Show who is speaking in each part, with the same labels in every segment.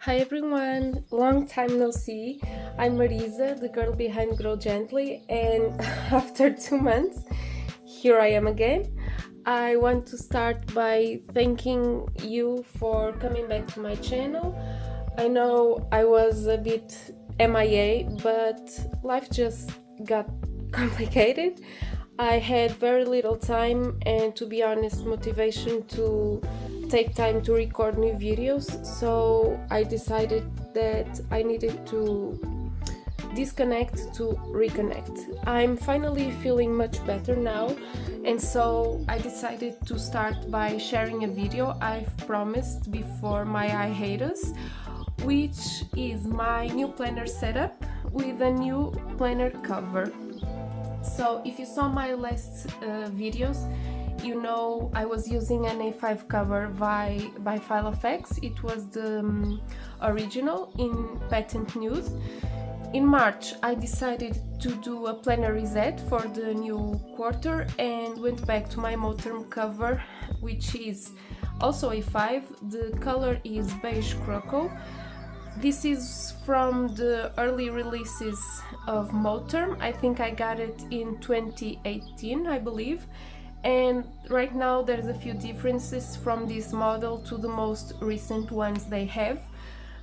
Speaker 1: Hi everyone, long time no see. I'm Marisa, the girl behind Grow Gently, and after 2 months, here I am again. I want to start by thanking you for coming back to my channel. I know I was a bit MIA, but life just got complicated. I had very little time and, to be honest, motivation to take time to record new videos, so I decided that I needed to disconnect to reconnect. I'm finally feeling much better now, and so I decided to start by sharing a video I've promised before my hiatus, which is my new planner setup with a new planner cover. So if you saw my last videos, you know I was using an A5 cover by Filofax. It was the original in patent nude. In March I decided to do a planner reset for the new quarter and went back to my Moterm cover, which is also A5. The color is beige croco. This is from the early releases of Moterm. I think I got it in 2018, I believe. And right now there's a few differences from this model to the most recent ones they have.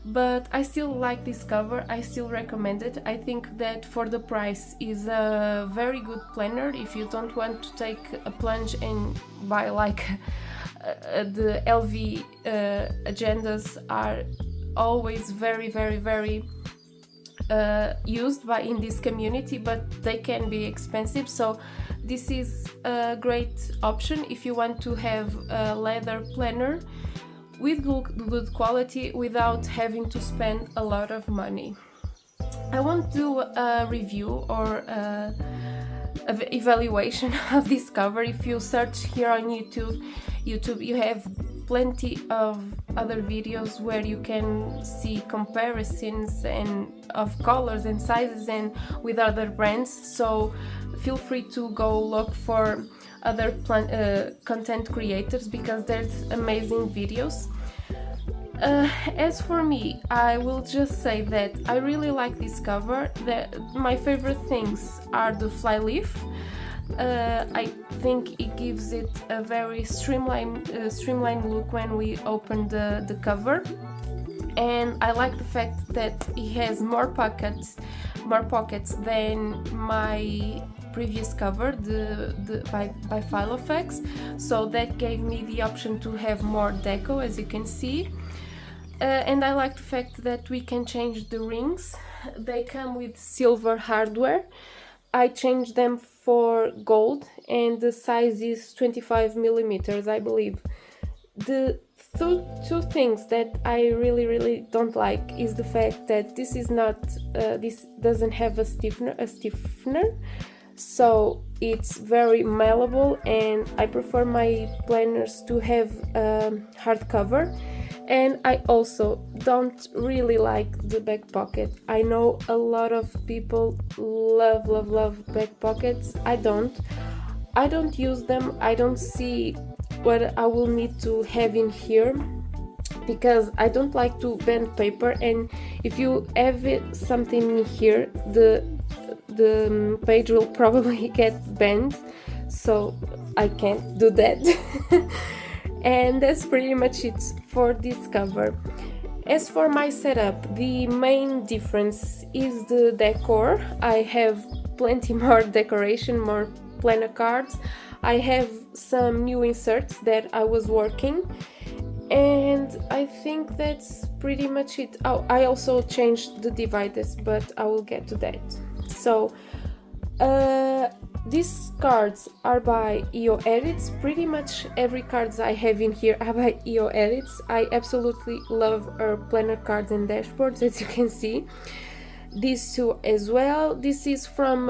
Speaker 1: But I still like this cover, I still recommend it. I think that for the price is a very good planner if you don't want to take a plunge and buy like the LV agendas are always very used by in this community, but they can be expensive, so this is a great option if you want to have a leather planner with good quality without having to spend a lot of money. I won't do a review or evaluation of this cover. If you search here on YouTube you have plenty of other videos where you can see comparisons and of colors and sizes and with other brands, so feel free to go look for other content creators because there's amazing videos. As for me, I will just say that I really like this cover. My favorite things are the fly leaf. I think it gives it a very streamlined look when we open the cover, and I like the fact that it has more pockets than my previous cover, by Filofax, so that gave me the option to have more deco, as you can see. And I like the fact that we can change the rings. They come with silver hardware. I changed them for gold and the size is 25 millimeters, I believe. The two things that I really don't like is the fact that this is not this doesn't have a stiffener, so it's very malleable, and I prefer my planners to have hard cover. And I also don't really like the back pocket. I know a lot of people love back pockets. I don't use them. I don't see what I will need to have in here because I don't like to bend paper, and if you have something in here, the page will probably get bent, so I can't do that. And that's pretty much it for this cover. As for my setup, the main difference is the decor. I have plenty more decoration, more planner cards. I have some new inserts that I was working, and I think that's pretty much it. Oh, I also changed the dividers, but I will get to that. So these cards are by EO Edits. Pretty much every cards I have in here are by EO Edits. I absolutely love her planner cards and dashboards, as you can see. These two as well. This is from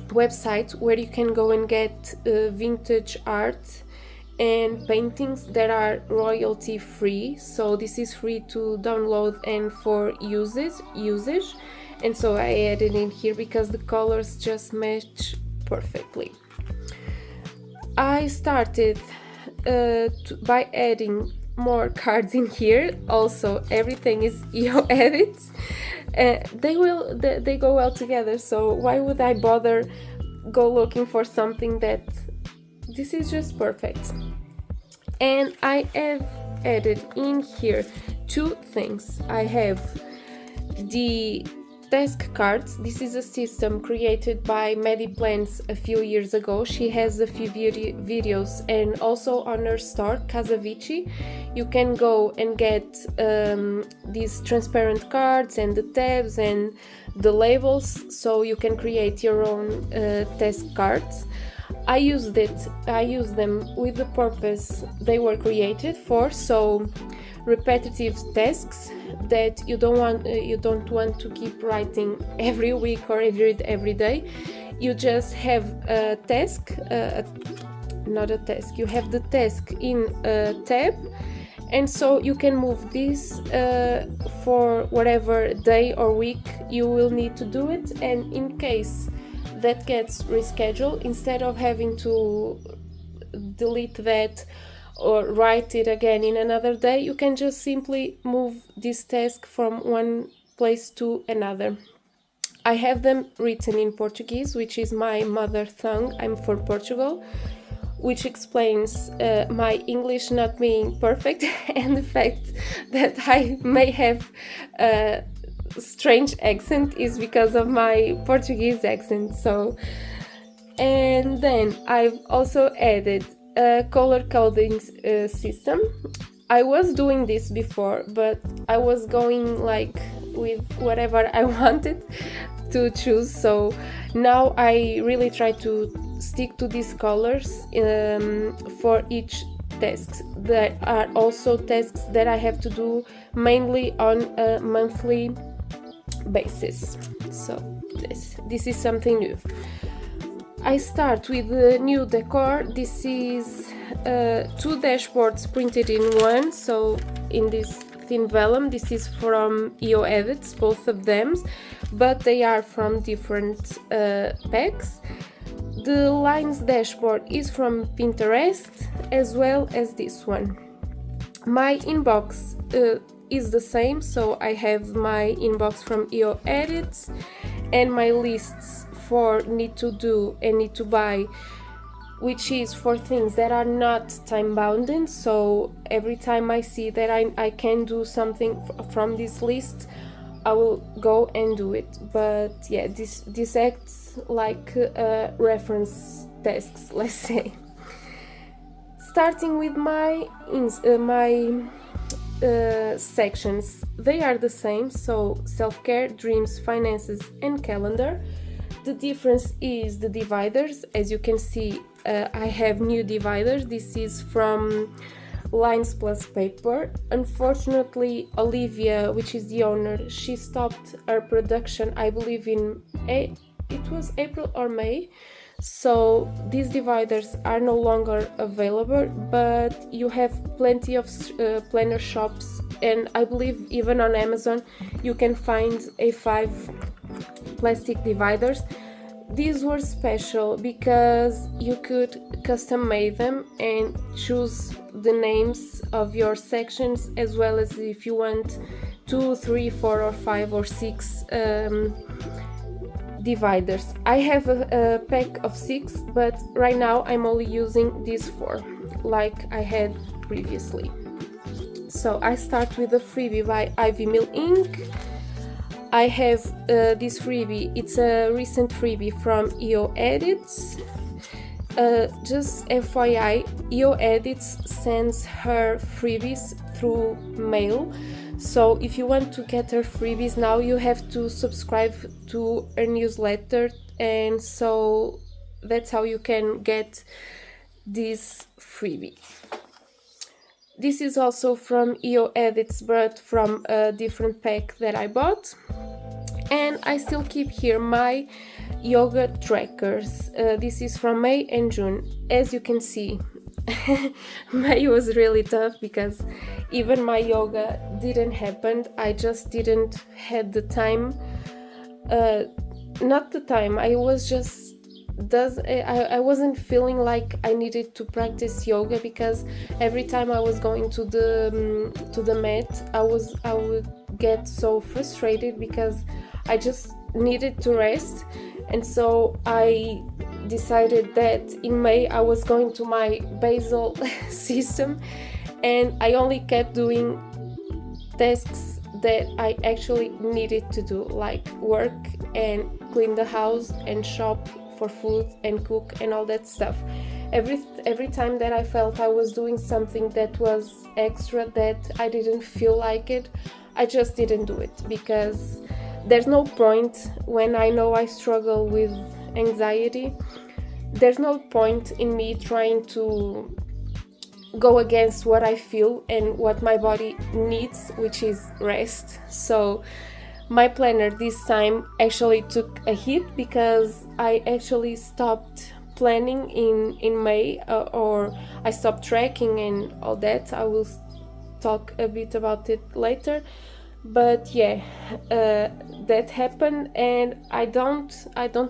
Speaker 1: website where you can go and get vintage art and paintings that are royalty free, so this is free to download and for usage. And so I added in here because the colors just match perfectly. I started by adding more cards in here. Also, everything is EO edits. They go well together, so why would I bother go looking for something that this is just perfect. And I have added in here two things. I have the task cards. This is a system created by Mediplans a few years ago. She has a few videos, and also on her store Casavici you can go and get these transparent cards and the tabs and the labels, so you can create your own task cards. I use them with the purpose they were created for, so repetitive tasks that you don't want to keep writing every week or every day. You just have a task, you have the task in a tab, and so you can move this for whatever day or week you will need to do it. And in case that gets rescheduled, instead of having to delete that or write it again in another day, you can just simply move this task from one place to another. I have them written in Portuguese, which is my mother tongue. I'm from Portugal, which explains my English not being perfect and the fact that I may have a strange accent is because of my Portuguese accent. So, and then I've also added a color coding system. I was doing this before, but I was going like with whatever I wanted to choose, so now I really try to stick to these colors for each task. There are also tasks that I have to do mainly on a monthly basis, so this is something new. I start with the new decor. This is two dashboards printed in one, so in this thin vellum. This is from EO Edits, both of them, but they are from different packs. The lines dashboard is from Pinterest, as well as this one. My inbox is the same, so I have my inbox from EO Edits, and my lists for need to do and need to buy, which is for things that are not time bounded. So every time I see that I can do something from this list, I will go and do it. But yeah, this acts like reference tasks, let's say. Starting with my sections, they are the same, so self-care, dreams, finances, and calendar. The difference is the dividers. As you can see, I have new dividers. This is from Lines Plus Paper. Unfortunately, Olivia, which is the owner, she stopped her production, I believe it was April or May. So these dividers are no longer available, but you have plenty of planner shops, and I believe even on Amazon you can find A5 plastic dividers. These were special because you could custom make them and choose the names of your sections, as well as if you want 2, 3, 4 or 5 or 6 dividers. I have a pack of 6, but right now I'm only using these 4 like I had previously. So I start with a freebie by Ivy Mill Ink. I have this freebie. It's a recent freebie from EO Edits. Just FYI, EO Edits sends her freebies through mail. So if you want to get her freebies now, you have to subscribe to her newsletter, and so that's how you can get this freebie. This is also from EO Edits, but from a different pack that I bought. And I still keep here my yoga trackers. This is from May and June. As you can see, May was really tough because even my yoga didn't happen. I just didn't had the time. Not the time, I was just I wasn't feeling like I needed to practice yoga, because every time I was going to the mat, I would get so frustrated because I just needed to rest. And so I decided that in May I was going to my basal system, and I only kept doing tasks that I actually needed to do, like work and clean the house and shop for food and cook and all that stuff. Every time that I felt I was doing something that was extra, that I didn't feel like it, I just didn't do it, because there's no point, when I know I struggle with anxiety, there's no point in me trying to go against what I feel and what my body needs, which is rest. So my planner this time actually took a hit, because I actually stopped planning in May, or I stopped tracking and all that. I will talk a bit about it later. But yeah, that happened, and I don't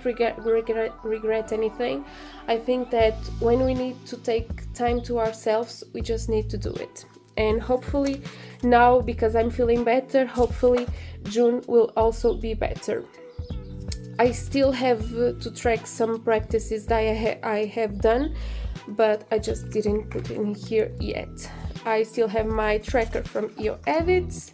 Speaker 1: regret anything. I think that when we need to take time to ourselves, we just need to do it. And hopefully now, because I'm feeling better, hopefully June will also be better. I still have to track some practices that I have done, but I just didn't put it in here yet. I still have my tracker from EO Habits.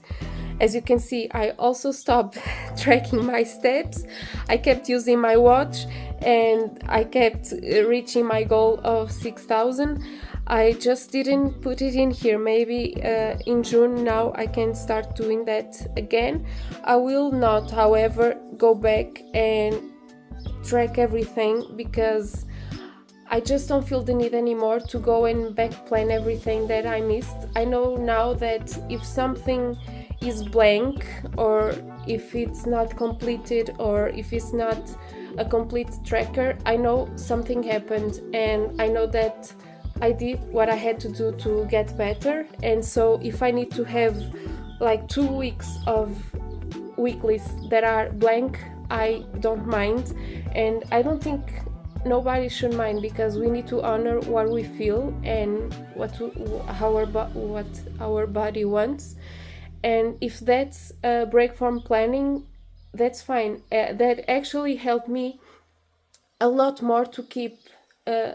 Speaker 1: As you can see, I also stopped tracking my steps. I kept using my watch, and I kept reaching my goal of 6,000. I just didn't put it in here. Maybe in June now I can start doing that again. I will not, however, go back and track everything, because I just don't feel the need anymore to go and back plan everything that I missed. I know now that if something is blank, or if it's not completed, or if it's not a complete tracker, I know something happened, and I know that I did what I had to do to get better. And so if I need to have like 2 weeks of weeklies that are blank, I don't mind, and I don't think nobody should mind, because we need to honor what we feel and what our body wants. And if that's a break from planning, that's fine. That actually helped me a lot more to keep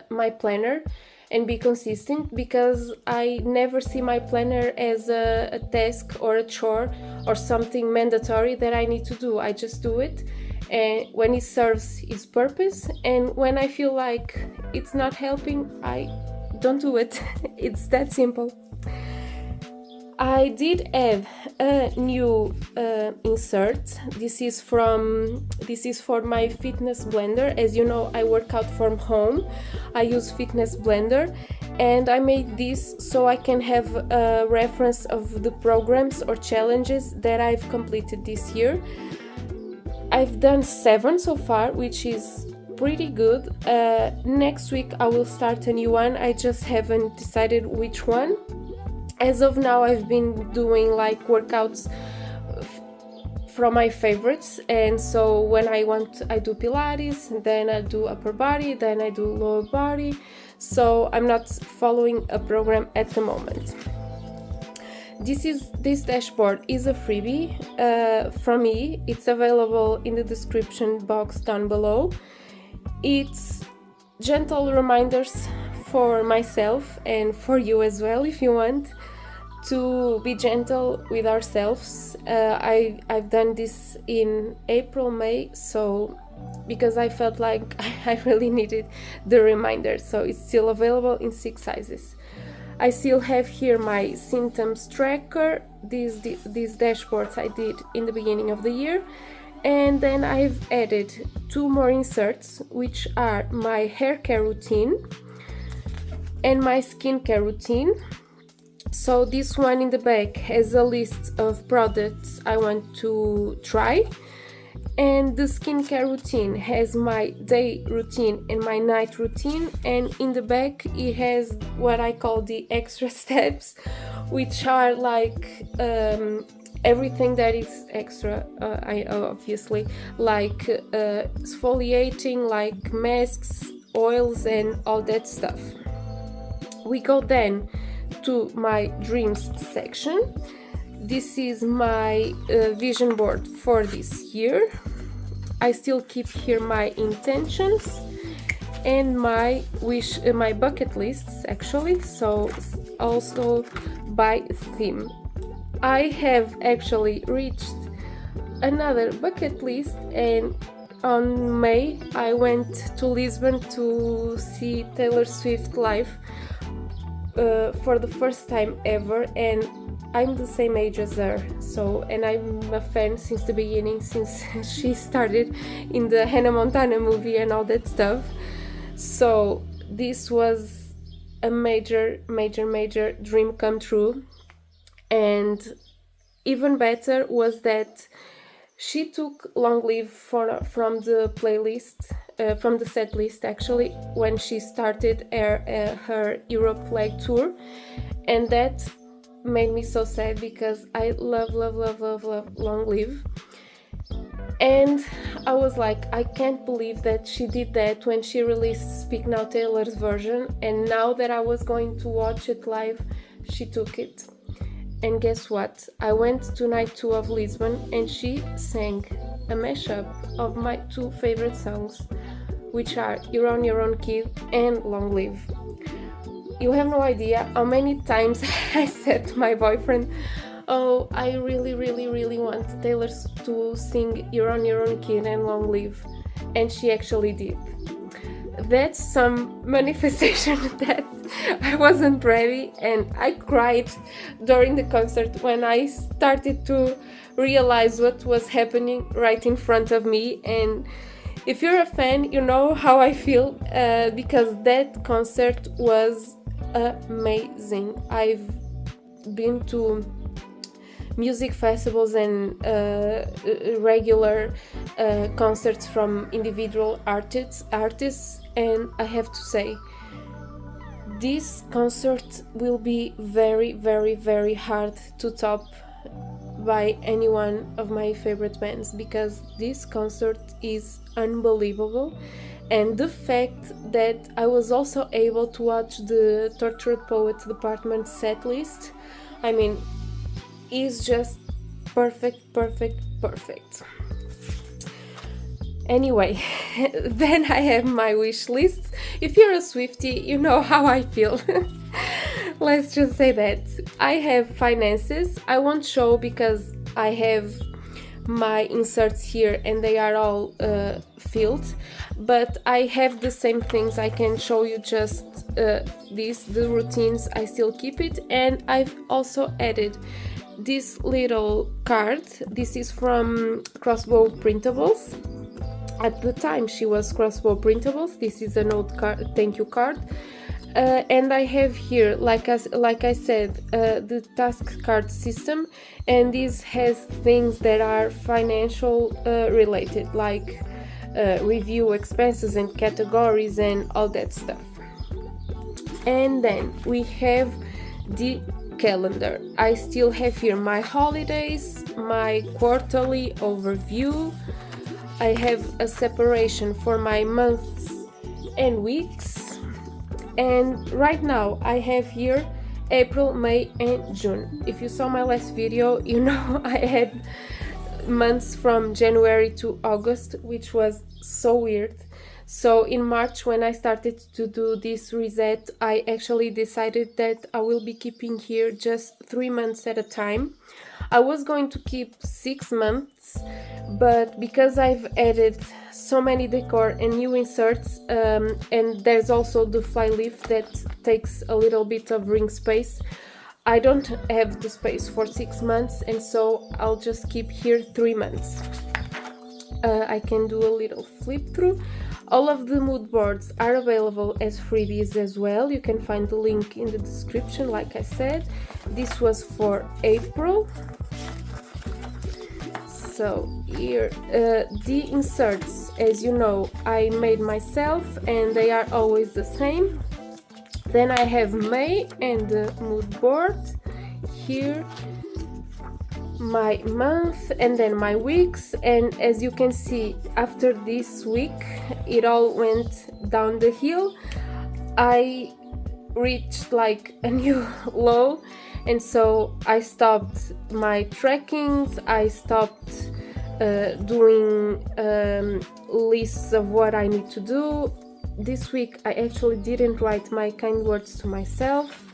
Speaker 1: my planner and be consistent, because I never see my planner as a task or a chore or something mandatory that I need to do. I just do it, and when it serves its purpose, and when I feel like it's not helping, I don't do it. It's that simple. I did add a new insert. This is for my fitness blender. As you know, I work out from home. I use fitness blender, and I made this so I can have a reference of the programs or challenges that I've completed this year. I've done 7 so far, which is pretty good. Next week I will start a new one. I just haven't decided which one. As of now, I've been doing like workouts from my favorites, and so when I do Pilates, then I do upper body, then I do lower body. So I'm not following a program at the moment. This dashboard is a freebie from me. It's available in the description box down below. It's gentle reminders for myself and for you as well, if you want to be gentle with ourselves. I've done this in April, May, so because I felt like I really needed the reminder. So it's still available in 6 sizes. I still have here my symptoms tracker. These dashboards I did in the beginning of the year. And then I've added 2 more inserts, which are my hair care routine and my skincare routine. So this one in the back has a list of products I want to try, and the skincare routine has my day routine and my night routine, and in the back it has what I call the extra steps, which are like everything that is extra, I obviously, like exfoliating, like masks, oils and all that stuff. We go then to my dreams section. This is my vision board for this year. I still keep here my intentions and my my bucket lists actually, so also by theme. I have actually reached another bucket list, and on May I went to Lisbon to see Taylor Swift live for the first time ever, and I'm the same age as her, so, and I'm a fan since the beginning, since she started in the Hannah Montana movie and all that stuff. So this was a major dream come true. And even better was that she took Long Live from the playlist, from the set list actually, when she started her Europe leg tour, and that made me so sad because I love Long Live. And I was like, I can't believe that she did that when she released Speak Now Taylor's version, and now that I was going to watch it live, she took it. And guess what? I went to night 2 of Lisbon and she sang a mashup of my 2 favorite songs, which are You're on Your Own Kid and Long Live. You have no idea how many times I said to my boyfriend, oh, I really want Taylor to sing You're on Your Own Kid and Long Live. And she actually did. That's some manifestation that I wasn't ready, and I cried during the concert when I started to realize what was happening right in front of me. And if you're a fan, you know how I feel, because that concert was amazing. I've been to music festivals and regular concerts from individual artists, and I have to say, this concert will be very hard to top by any one of my favorite bands, because this concert is unbelievable. And the fact that I was also able to watch the Tortured Poets Department set list, I mean, is just perfect. Anyway, then I have my wish list. If you're a Swiftie, you know how I feel. Let's just say that. I have finances. I won't show because I have my inserts here and they are all filled, but I have the same things. I can show you just the routines. I still keep it, and I've also added this little card. This is from Crossbow Printables. At the time she was Crossbow Printables. This is an old card, thank you card. And I have here, like I said, the task card system, and this has things that are financial related, like review expenses and categories and all that stuff. And then we have the calendar. I still have here my holidays, my quarterly overview. I have a separation for my months and weeks, and right now I have here April, May and June. If you saw my last video, you know I had months from January to August, which was so weird. So in March, when I started to do this reset, I actually decided that I will be keeping here just 3 months at a time. I was going to keep 6 months, but because I've added so many decor and new inserts, and there's also the fly leaf that takes a little bit of ring space, I don't have the space for 6 months, and so I'll just keep here 3 months. I can do a little flip through. All of the mood boards are available as freebies as well. You can find the link in the description, like I said. This was for April. So here, the inserts, as you know, I made myself and they are always the same. Then I have May and the mood board here. my month and then my weeks, and as you can see, after this week it all went down the hill. I reached like a new low, and so I stopped my trackings. I stopped doing lists of what I need to do. This week I actually didn't write my kind words to myself.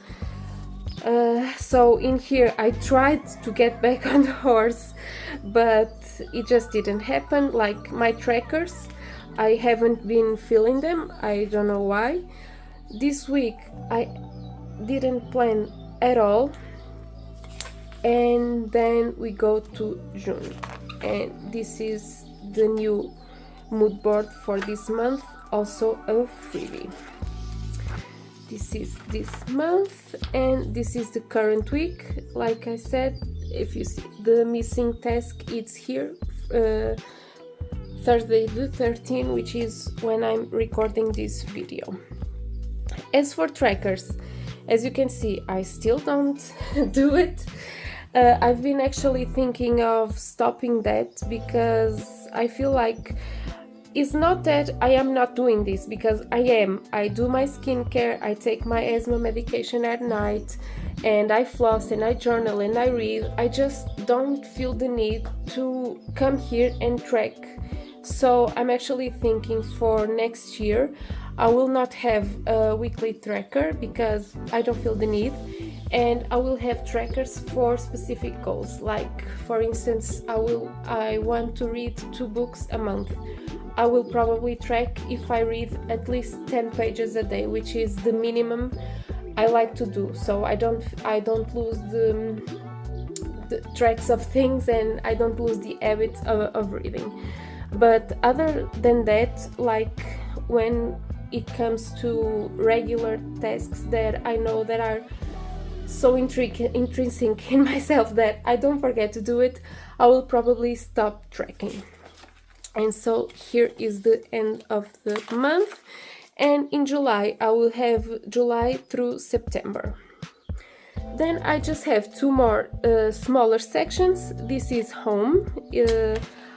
Speaker 1: So in here I tried to get back on the horse, but it just didn't happen. Like my trackers, I haven't been filling them. I don't know why. This week I didn't plan at all, and then we go to June, and this is the new mood board for this month, also a freebie. This is this month, and this is the current week. Like I said, if you see the missing task, it's here, Thursday the 13th, which is when I'm recording this video. As for trackers, as you can see, I still don't do it. I've been actually thinking of stopping that, because I feel like it's not that I am not doing this, because I am. I do my skincare, I take my asthma medication at night, and I floss and I journal and I read. I just don't feel the need to come here and track. So I'm actually thinking for next year I will not have a weekly tracker, because I don't feel the need, and I will have trackers for specific goals. Like for instance, I want to read 2 books a month. I will probably track if I read at least 10 pages a day, which is the minimum I like to do, so I don't lose the tracks of things, and I don't lose the habit of reading. But other than that, like when it comes to regular tasks that I know that are so intrinsic in myself that I don't forget to do it, I will probably stop tracking. And so here is the end of the month, and in July I will have July through September. Then I just have 2 more smaller sections. This is home.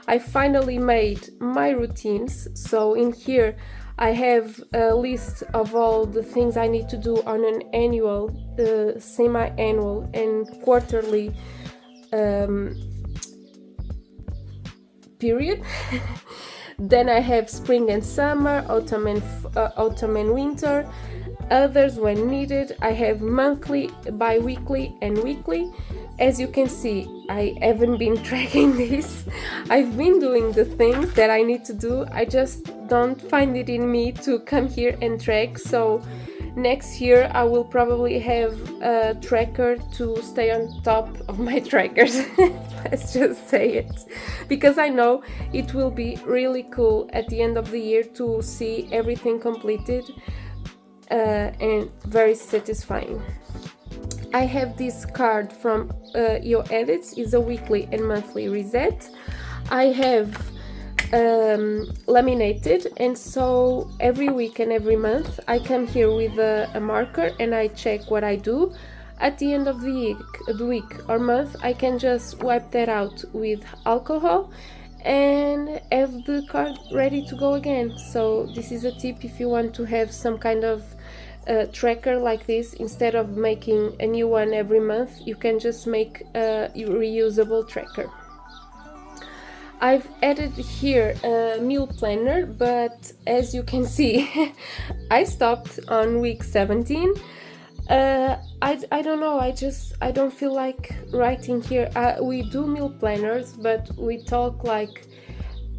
Speaker 1: I finally made my routines, so in here I have a list of all the things I need to do on an annual, semi-annual and quarterly period. Then I have spring and summer, autumn and winter, others when needed. I have monthly, bi-weekly and weekly. As you can see, I haven't been tracking this. I've been doing the things that I need to do. I just don't find it in me to come here and track. So next year I will probably have a tracker to stay on top of my trackers. Let's just say it, because I know it will be really cool at the end of the year to see everything completed, and very satisfying. I have this card from Your Edits, is a weekly and monthly reset. I have laminated, and so every week and every month I come here with a marker and I check what I do. At the end of the week or month, I can just wipe that out with alcohol and have the card ready to go again. So this is a tip if you want to have some kind of tracker like this. Instead of making a new one every month, you can just make a reusable tracker. I've added here a meal planner, but as you can see, I stopped on week 17. I don't know, I don't feel like writing here. We do meal planners, but we talk like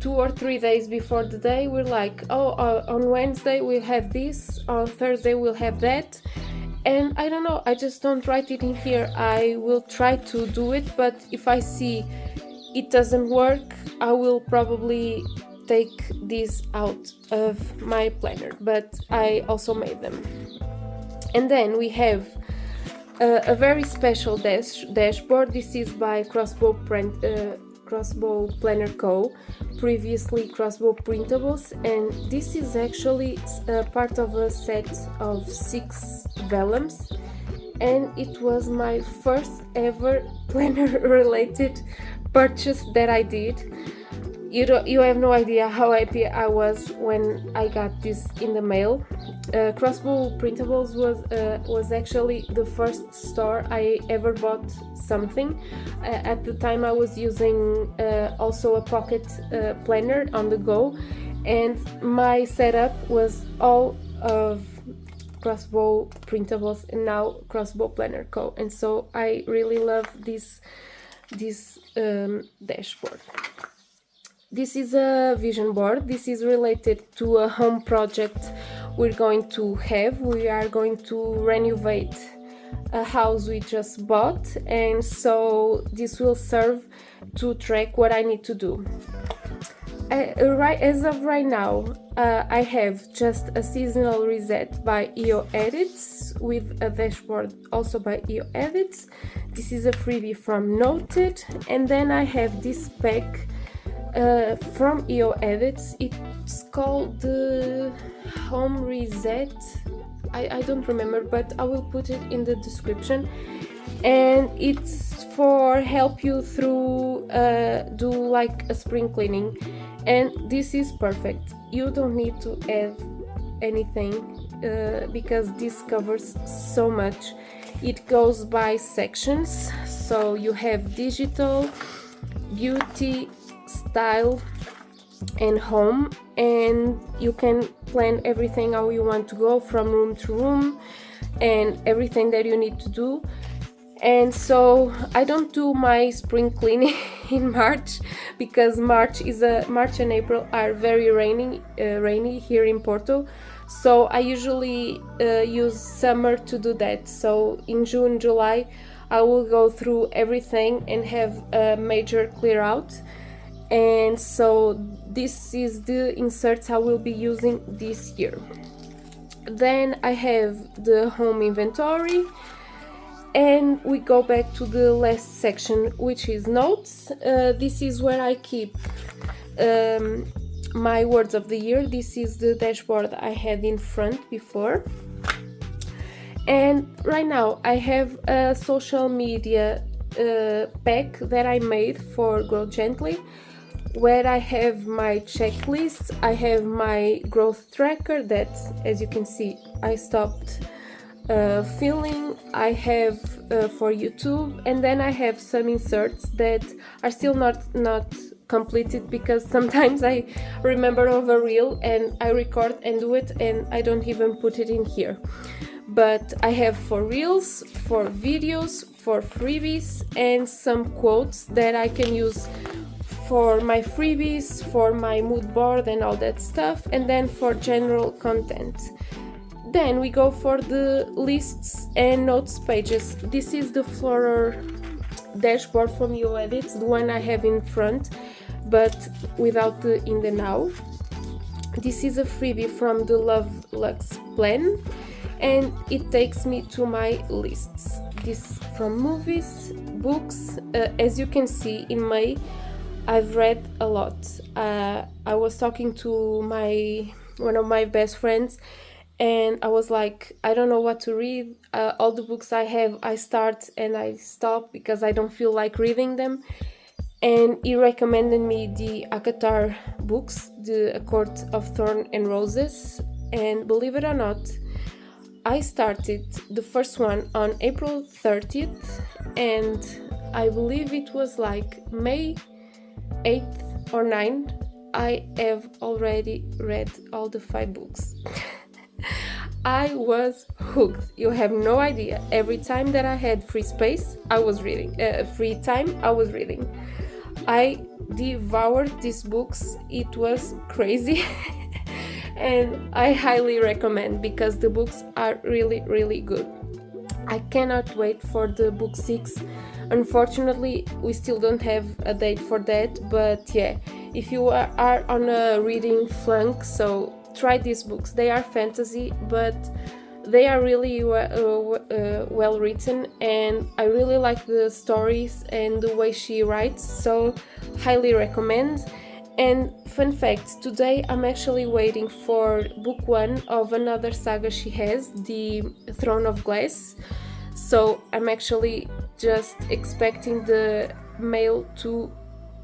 Speaker 1: 2 or 3 days before the day. We're like, on Wednesday we'll have this, on Thursday we'll have that, and I don't know, I just don't write it in here. I will try to do it, but if I see it doesn't work, I will probably take these out of my planner, but I also made them. And then we have a very special dashboard. This is by Crossbow Planner Co., previously Crossbow Printables, and this is actually part of a set of 6 vellums, and it was my first ever planner related purchase that I did. You have no idea how happy I was when I got this in the mail. Crossbow Printables was actually the first store I ever bought something. At the time I was using also a pocket planner on the go, and my setup was all of Crossbow Printables and now Crossbow Planner Co. And so I really love this dashboard. This is a vision board. This is related to a home project we're going to have. We are going to renovate a house we just bought, and so this will serve to track what I need to do. As of right now, I have just a seasonal reset by EO Edits with a dashboard also by EO Edits. This is a freebie from Noted, and then I have this pack from EO Edits. It's called the Home Reset. I don't remember, but I will put it in the description. And it's for help you through do like a spring cleaning, and this is perfect. You don't need to add anything because this covers so much. It goes by sections, so you have digital, beauty, style and home, and you can plan everything how you want to go from room to room and everything that you need to do. And so I don't do my spring cleaning in March because March and April are very rainy here in Porto. So I usually use summer to do that. So in June, July, I will go through everything and have a major clear out. And so this is the inserts I will be using this year. Then I have the home inventory, and we go back to the last section, which is notes. This is where I keep my words of the year. This is the dashboard I had in front before. And right now I have a social media pack that I made for Grow Gently, where I have my checklist. I have my growth tracker that, as you can see, I stopped filling. I have for YouTube, and then I have some inserts that are still not completed because sometimes I remember of a reel and I record and do it and I don't even put it in here. But I have for reels, for videos, for freebies, and some quotes that I can use for my freebies, for my mood board and all that stuff, and then for general content. Then we go for the lists and notes pages. This is the Florer dashboard from EO Edits, the one I have in front, but without the in the now. This is a freebie from the Love Lux plan, and it takes me to my lists. This from movies, books. As you can see, in May, I've read a lot. I was talking to one of my best friends, and I was like, I don't know what to read. All the books I have, I start and I stop because I don't feel like reading them. And he recommended me the Akatar books, the A Court of Thorn and Roses. And believe it or not, I started the first one on April 30th, and I believe it was like May 8th or 9th, I have already read all the 5 books. I was hooked. You have no idea. Every time that I had free space, I was reading. Free time, I was reading. I devoured these books. It was crazy. And I highly recommend because the books are really, really good. I cannot wait for the book 6. Unfortunately, we still don't have a date for that, but yeah, if you are on a reading flunk, so try these books. They are fantasy, but they are really well written, and I really like the stories and the way she writes, so highly recommend. And fun fact, today I'm actually waiting for book 1 of another saga she has, the Throne of Glass. so I'm actually just expecting the mail to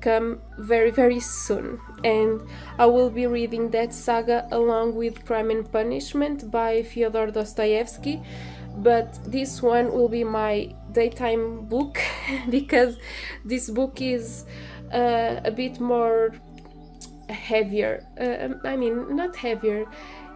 Speaker 1: come very very soon, and I will be reading that saga along with Crime and Punishment by Fyodor Dostoevsky, but this one will be my daytime book because this book is a bit more heavier. I mean, not heavier,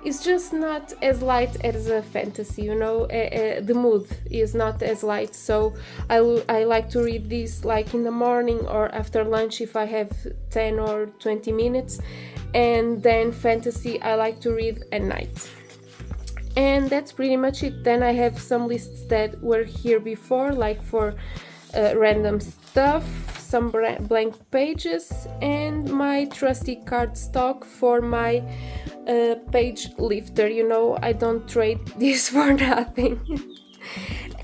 Speaker 1: it's just not as light as a fantasy, you know. The mood is not as light, so I like to read this like in the morning or after lunch if I have 10 or 20 minutes, and then fantasy I like to read at night. And that's pretty much it. Then I have some lists that were here before, like for random stuff, some blank pages, and my trusty cardstock for my page lifter. You know, I don't trade this for nothing.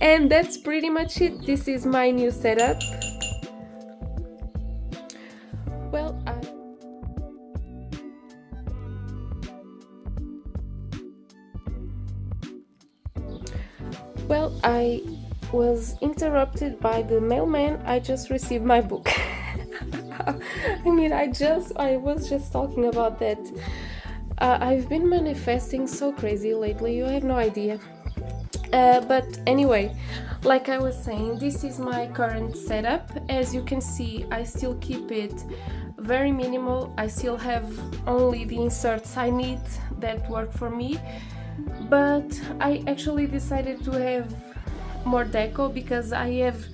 Speaker 1: And that's pretty much it. This is my new setup. Well, I was interrupted by the mailman. I just received my book. I mean, I was just talking about that. I've been manifesting so crazy lately, you have no idea. But anyway, like I was saying, this is my current setup. As you can see, I still keep it very minimal. I still have only the inserts I need that work for me, but I actually decided to have more deco because I have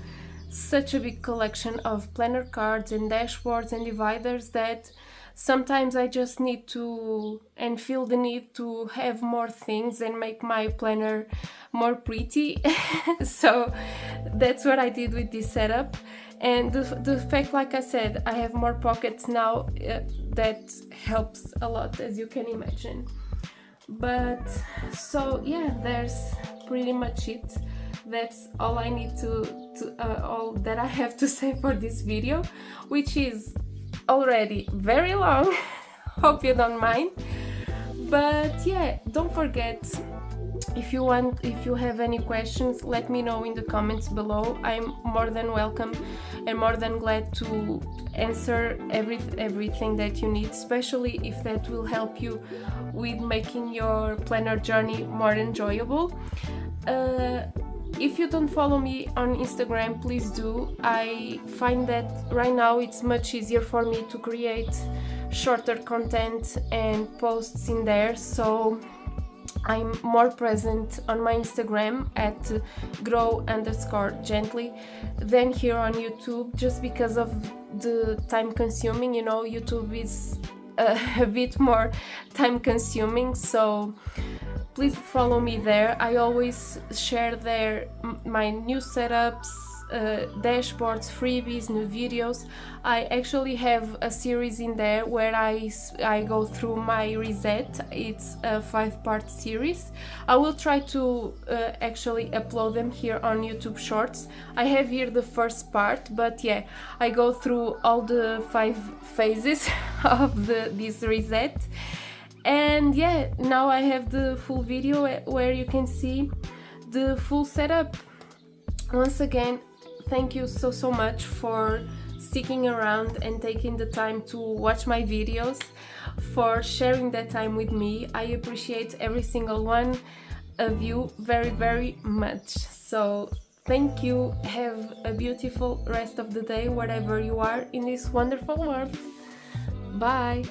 Speaker 1: such a big collection of planner cards and dashboards and dividers that sometimes I just need to and feel the need to have more things and make my planner more pretty. So that's what I did with this setup. And the fact, like I said, I have more pockets now, that helps a lot, as you can imagine. But so yeah, there's pretty much it. That's all I need all that I have to say for this video, which is already very long. Hope you don't mind. But yeah, don't forget, if you have any questions, let me know in the comments below. I'm more than welcome and more than glad to answer everything that you need, especially if that will help you with making your planner journey more enjoyable. If you don't follow me on Instagram, please do. I find that right now it's much easier for me to create shorter content and posts in there, so I'm more present on my Instagram at grow_gently than here on YouTube, just because of the time consuming. You know, YouTube is a bit more time consuming, so please follow me there. I always share there my new setups, dashboards, freebies, new videos. I actually have a series in there where I go through my reset. It's a 5-part series. I will try to actually upload them here on YouTube Shorts. I have here the first part, but yeah, I go through all the 5 phases of this reset. And yeah, now I have the full video where you can see the full setup. Once again, thank you so much for sticking around and taking the time to watch my videos, for sharing that time with me. I appreciate every single one of you very, very much. So thank you. Have a beautiful rest of the day wherever you are in this wonderful world. Bye.